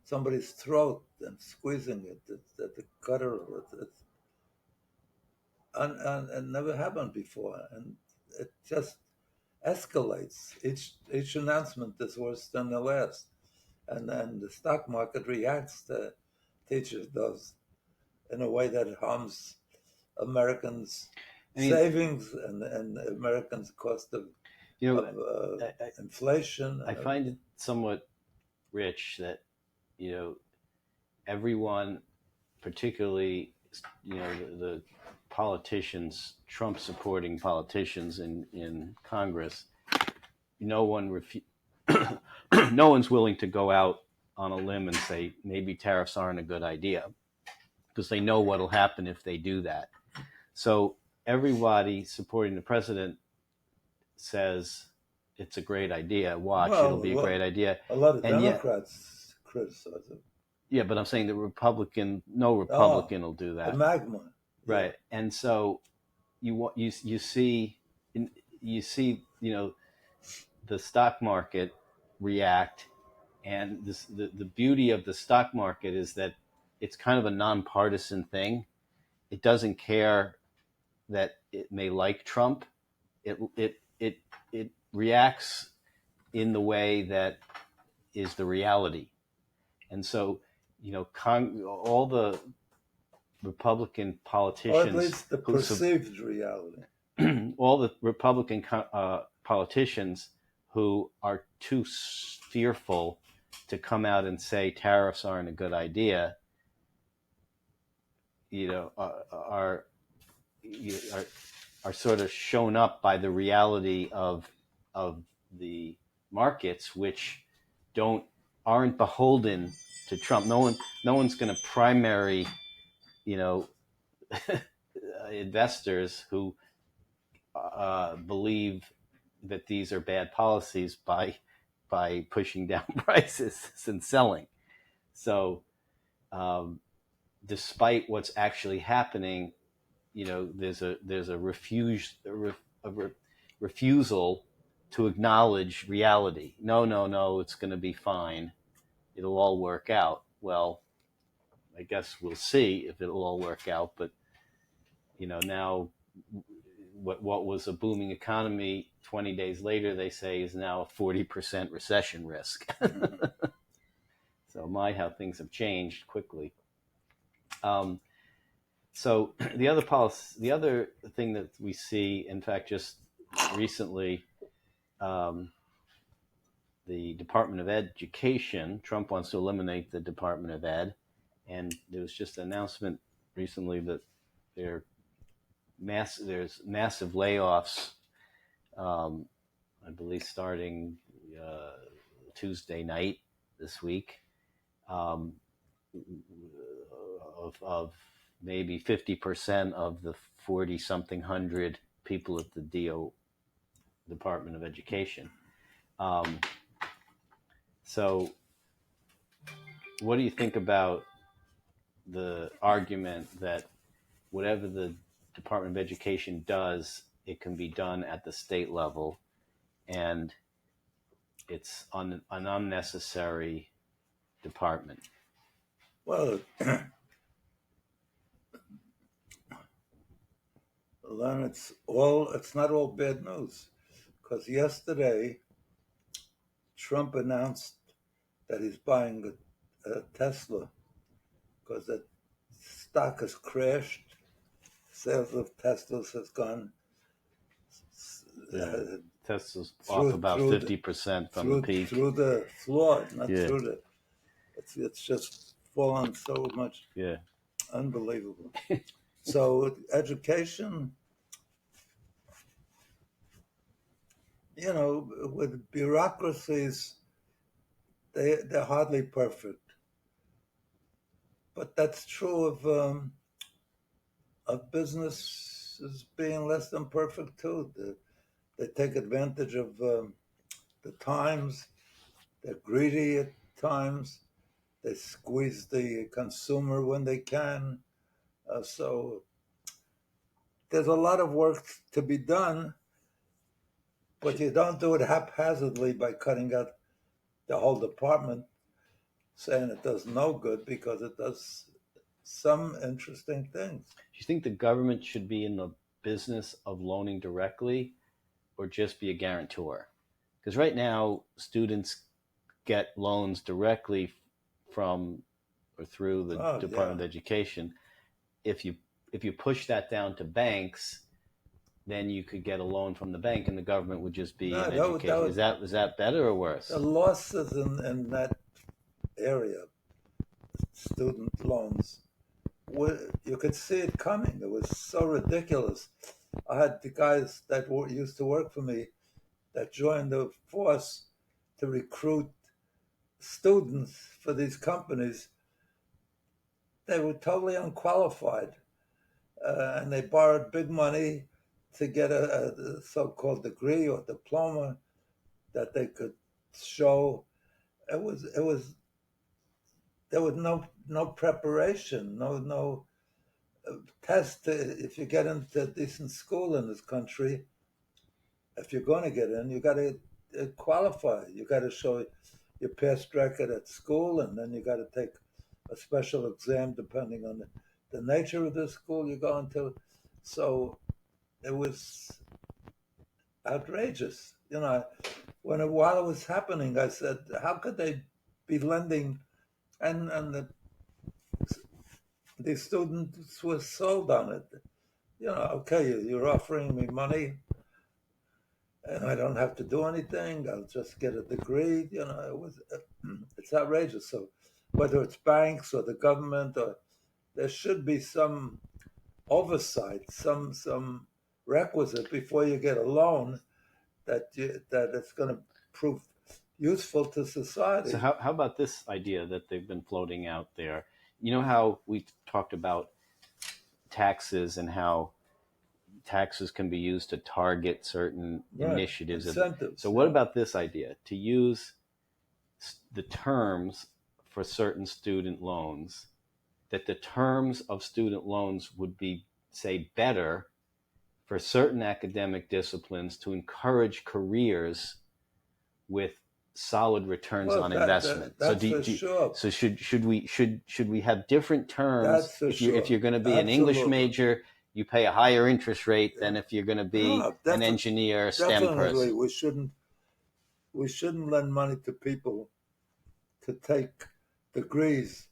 somebody's throat and squeezing it at the cutter. And never happened before. And it just escalates. Each announcement is worse than the last. And then the stock market reacts to each of those in a way that harms Americans' savings and Americans' cost of inflation. I find it somewhat rich that everyone, particularly the politicians, Trump supporting politicians in Congress, no one's willing to go out on a limb and say maybe tariffs aren't a good idea, because they know what'll happen if they do that. So everybody supporting the president says it's a great idea. Watch, it'll be a great idea. A lot of Democrats criticize it. Yeah, but I'm saying no Republican will do that. The magma, right? Yeah. And so you see the stock market react, and the beauty of the stock market is that it's kind of a nonpartisan thing. It doesn't care that it may like Trump. It reacts in the way that is the reality. And so, all the Republican politicians, or at least the perceived reality, all the Republican politicians who are too fearful to come out and say tariffs aren't a good idea, are sort of shown up by the reality of the markets, which aren't beholden to Trump. No one's going to primary, investors who believe that these are bad policies by pushing down prices and selling. So, despite what's actually happening, there's a refusal to acknowledge reality. No, it's going to be fine. It'll all work out. Well, I guess we'll see if it'll all work out. But now what was a booming economy 20 days later, they say is now a 40% recession risk. So how things have changed quickly. So the other thing that we see, in fact, just recently, the Department of Education, Trump wants to eliminate the Department of Ed, and there was just an announcement recently that there's massive layoffs, I believe starting Tuesday night this week, of maybe 50% of the 40-something hundred people at the Department of Education. So what do you think about the argument that whatever the Department of Education does, it can be done at the state level, and it's an unnecessary department? Well, Len, it's not all bad news, because yesterday Trump announced that he's buying a Tesla because the stock has crashed. Sales of Teslas has gone. Tesla's off about 50% from the peak. Through the floor, not through the. It's just fallen so much. Yeah. Unbelievable. So education, with bureaucracies, they're hardly perfect. But that's true of businesses being less than perfect too. They take advantage of the times. They're greedy at times. They squeeze the consumer when they can. So there's a lot of work to be done, but you don't do it haphazardly by cutting out the whole department, saying it does no good because it does some interesting things. Do you think the government should be in the business of loaning directly or just be a guarantor? Because right now, students get loans directly from or through the Department of Education. If if you push that down to banks, then you could get a loan from the bank, and the government would just be No, an that education. would, Is that better or worse? the losses in that area, student loans, you could see it coming. It was so ridiculous. I had the guys that used to work for me that joined the force to recruit students for these companies. They were totally unqualified, and they borrowed big money to get a so-called degree or diploma that they could show. It was there was no preparation, no test. If you get into a decent school in this country, if you're going to get in, you got to qualify. You got to show your past record at school, and then you got to take a special exam depending on the nature of the school you're going to. So it was outrageous. While it was happening, I said, how could they be lending? And the students were sold on it. Okay, you're offering me money, and I don't have to do anything. I'll just get a degree. It's outrageous. So whether it's banks or the government, or there should be some oversight, some requisite before you get a loan that it's going to prove useful to society. So how about this idea that they've been floating out there? You know how we talked about taxes and how taxes can be used to target certain initiatives. Incentives. So what about this idea to use the terms for certain student loans, that the terms of student loans would be, say, better for certain academic disciplines to encourage careers with solid returns on investment. Sure. So should we have different terms? If you're going to be an English major, you pay a higher interest rate than if you're going to be an engineer, STEM person. We shouldn't lend money to people to take degrees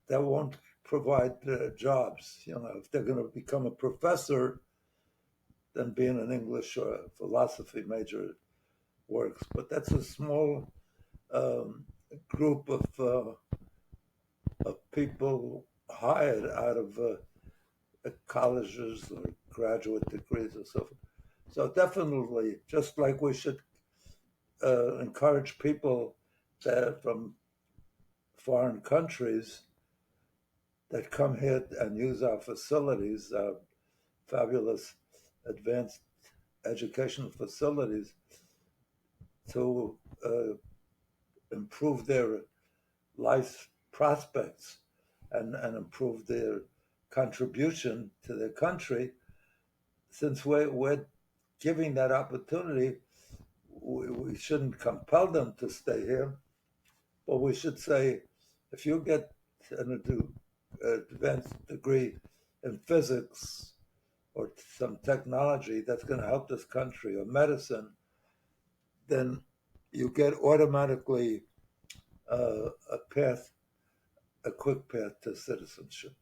that won't provide jobs. If they're going to become a professor, then being an English or philosophy major works. But that's a small group of people hired out of colleges or graduate degrees or so forth. So definitely, just like we should encourage people that from foreign countries that come here and use our facilities, our fabulous advanced educational facilities, to improve their life prospects and improve their contribution to their country. Since we're giving that opportunity, we shouldn't compel them to stay here, but we should say, if you get an advanced degree in physics or some technology that's going to help this country, or medicine, then you get automatically a quick path to citizenship.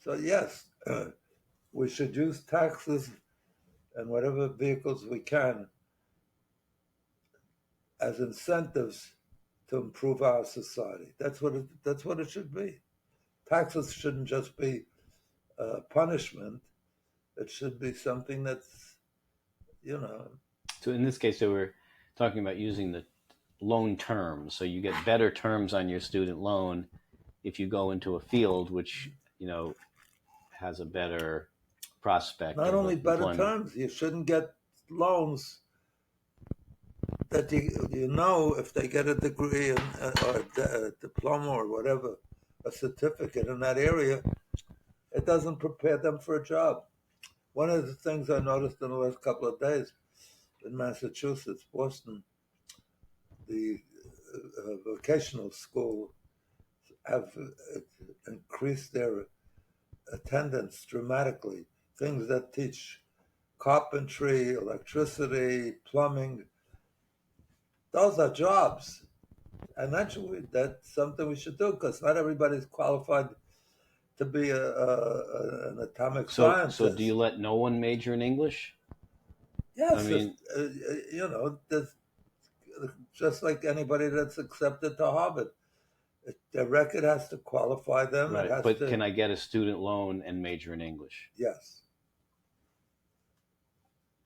So yes, we should use taxes and whatever vehicles we can as incentives to improve our society. That's what it should be. Taxes shouldn't just be punishment. It should be something that's, So in this case, they were talking about using the loan terms. So you get better terms on your student loan if you go into a field which, has a better prospect. Not only better terms, you shouldn't get loans that if they get a degree or a diploma or whatever, a certificate in that area, it doesn't prepare them for a job. One of the things I noticed in the last couple of days in Massachusetts, Boston, the vocational school have increased their attendance dramatically. Things that teach carpentry, electricity, plumbing, those are jobs. And that's something we should do, because not everybody's qualified to be an atomic So scientist. do you let no one major in English? Yes, I mean, just like anybody that's accepted to Harvard, their record has to qualify them. right. It has But to. can I get a student loan and major in English? Yes.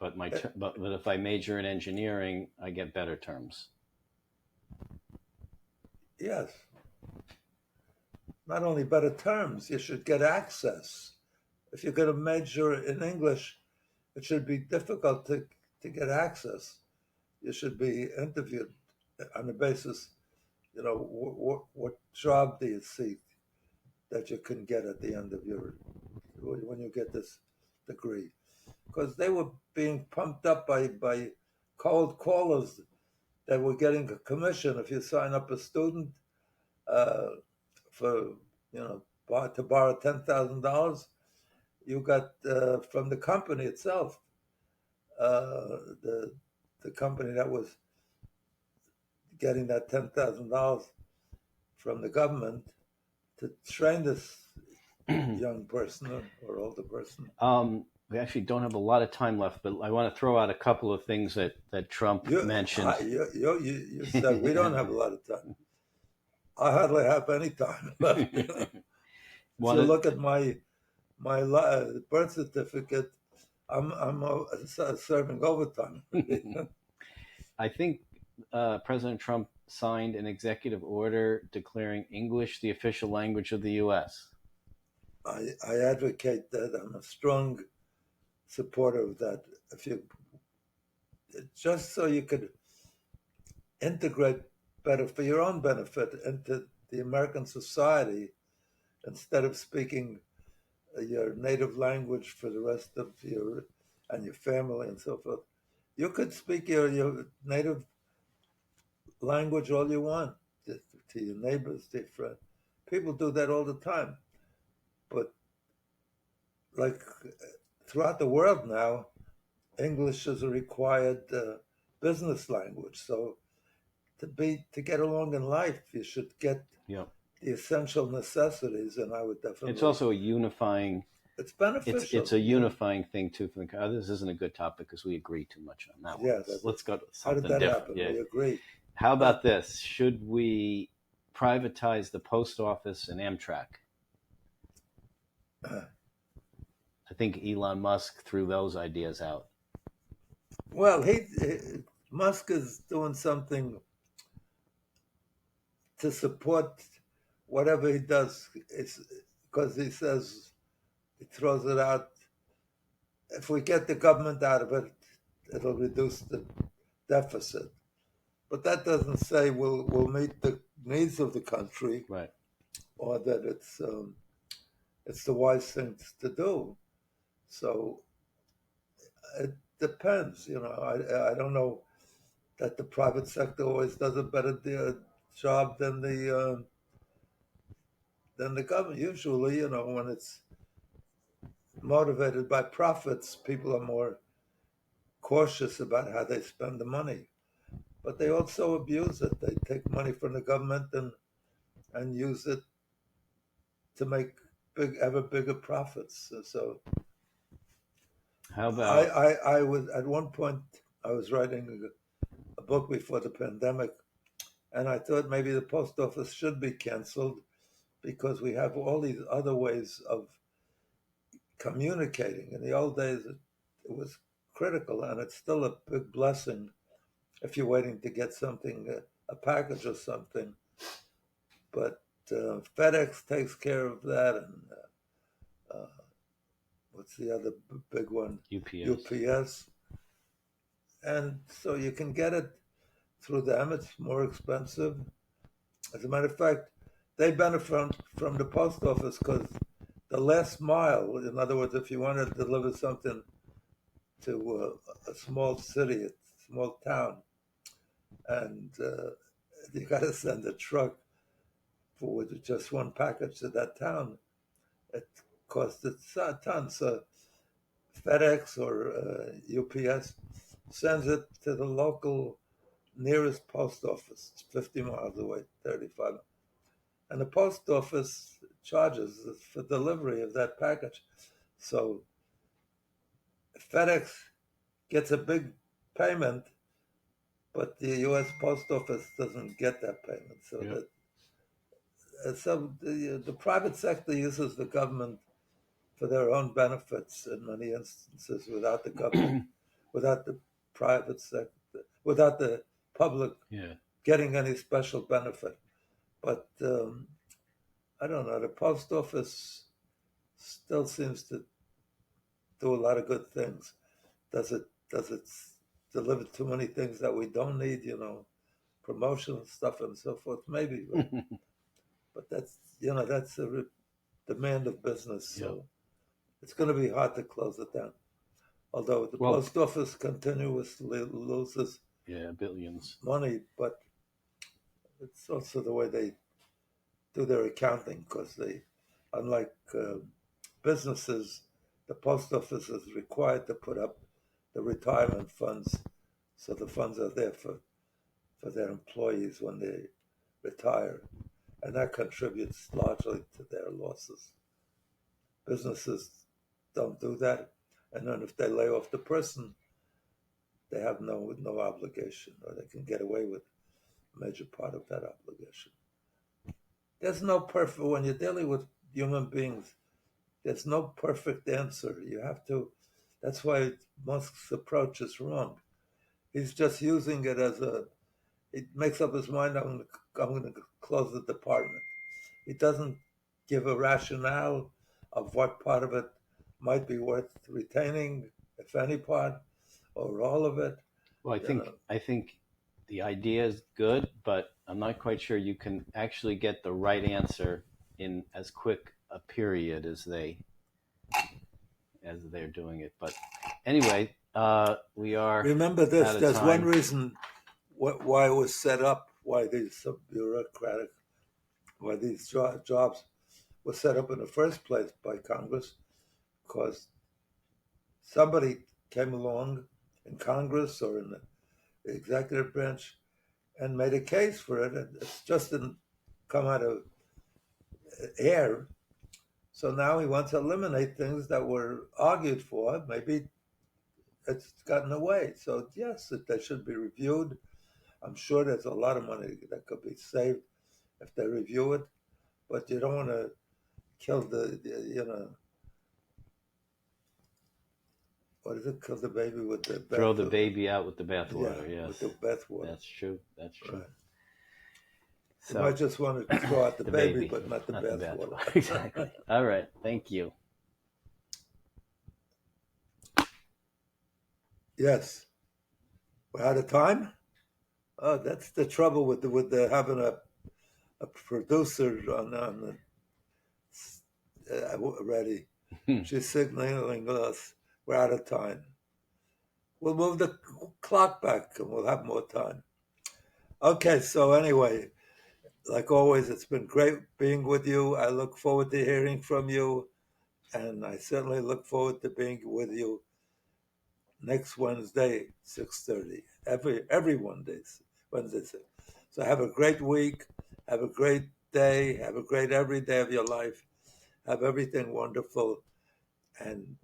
But but if I major in engineering, I get better terms. Yes. Not only better terms, you should get access. If you're going to major in English, it should be difficult to get access. You should be interviewed on the basis, what job do you see that you can get at the end of when you get this degree. Because they were being pumped up by cold callers that were getting a commission if you sign up a student uh, for, to borrow $10,000. You got from the company itself, the company that was getting that $10,000 from the government to train this young person or older person. We actually don't have a lot of time left, but I want to throw out a couple of things that Trump mentioned. You said we don't have a lot of time. I hardly have any time left. If you look at my birth certificate, I'm serving overtime. I think President Trump signed an executive order declaring English the official language of the U.S. I advocate that. I'm a strong supporter of that. If you just so you could integrate better for your own benefit into the American society, instead of speaking your native language for the rest of your family and so forth, you could speak your native language all you want to your neighbors, to your friends. People do that all the time, but like throughout the world now, English is a required business language. So to get along in life, you should get the essential necessities, and I would definitely. It's also a unifying. It's beneficial. It's a unifying thing too. This isn't a good topic because we agree too much on that one. Yeah, let's go to something different. How did that different. happen? We agree. How about this? Should we privatize the post office and Amtrak? I think Elon Musk threw those ideas out. Well, Musk is doing something to support whatever he does. It's because he says he throws it out. If we get the government out of it, it'll reduce the deficit. But that doesn't say we'll meet the needs of the country, right? Or that it's the wise thing to do. So it depends. I don't know that the private sector always does a better job than the government. Usually, when it's motivated by profits, people are more cautious about how they spend the money. But they also abuse it. They take money from the government and use it to make ever bigger profits. So how about I was at one point I was writing a book before the pandemic, and I thought maybe the post office should be canceled because we have all these other ways of communicating. In the old days, it was critical, and it's still a big blessing if you're waiting to get something, a package or something. But FedEx takes care of that, and what's the other big one? UPS. And so you can get it through them. It's more expensive. As a matter of fact, they benefit from the post office because the last mile, in other words, if you want to deliver something to a small city, a small town, and you got to send a truck for just one package to that town, it costs a ton. So FedEx or UPS sends it to the local nearest post office. It's 50 miles away, 35. And the post office charges for delivery of that package. So FedEx gets a big payment, but the U.S. Post Office doesn't get that payment. So Yep. the private sector uses the government for their own benefits in many instances without the government, without the private sector, without the public Yeah. getting any special benefit. But I don't know, the post office still seems to do a lot of good things. Does it deliver too many things that we don't need, promotion stuff and so forth? Maybe, but that's a demand of business. So Yep. it's going to be hard to close it down. Although the Well, post office continuously loses billions. money, but it's also the way they do their accounting, because unlike businesses, the post office is required to put up the retirement funds, so the funds are there for their employees when they retire, and that contributes largely to their losses. Businesses don't do that, and then if they lay off the person, they have no obligation, or they can get away with a major part of that obligation. There's no perfect, when you're dealing with human beings, there's no perfect answer. You have to, that's why Musk's approach is wrong. He's just using it as he makes up his mind, I'm going to close the department. He doesn't give a rationale of what part of it might be worth retaining, if any part, or all of it. Well, I think the idea is good, but I'm not quite sure you can actually get the right answer in as quick a period as they're doing it. But anyway, we are. Remember this: out of there's time. one reason why it was set up, why these bureaucratic, why these jobs were set up in the first place by Congress, because somebody came along in Congress or in the executive branch and made a case for it, and it just didn't come out of air. So now he wants to eliminate things that were argued for. Maybe it's gotten away. So yes, they should be reviewed. I'm sure there's a lot of money that could be saved if they review it, but you don't want to kill what is it? Kill the baby with the bath. Throw the baby out with the bathwater. Yeah, yes, with the bathwater. That's true. That's true. Right. So, you might just want to throw out the baby, but not the bathwater. bathwater. Exactly. All right. Thank you. Yes. We're out of time. Oh, that's the trouble with the having a producer on ready. She's signaling us we're out of time. We'll move the clock back and we'll have more time. Okay, so anyway, like always, it's been great being with you. I look forward to hearing from you, and I certainly look forward to being with you next Wednesday, 6:30. Every Wednesday. So have a great week. Have a great day. Have a great every day of your life. Have everything wonderful. And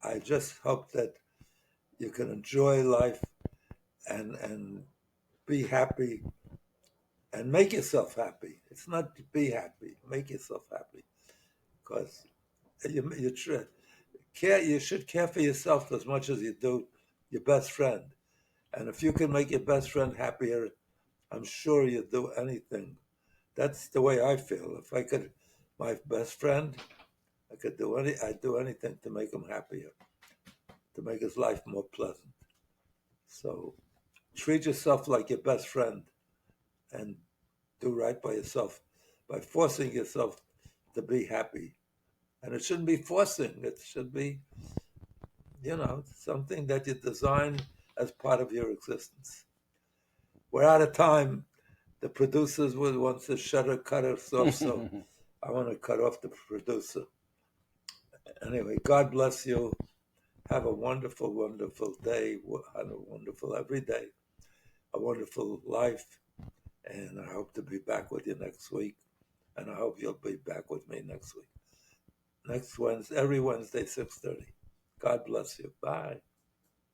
I just hope that you can enjoy life and be happy and make yourself happy. It's not to be happy. Make yourself happy, because you should care for yourself as much as you do your best friend. And if you can make your best friend happier, I'm sure you'd do anything. That's the way I feel. If I could, my best friend, I'd do anything to make him happier, to make his life more pleasant. So treat yourself like your best friend and do right by yourself by forcing yourself to be happy. And it shouldn't be forcing. It should be, something that you design as part of your existence. We're out of time. The producers want to cut us off, so I want to cut off the producer. Anyway, God bless you. Have a wonderful, wonderful day. Have a wonderful every day. A wonderful life. And I hope to be back with you next week. And I hope you'll be back with me next week. Next Wednesday, every Wednesday, 6:30. God bless you. Bye.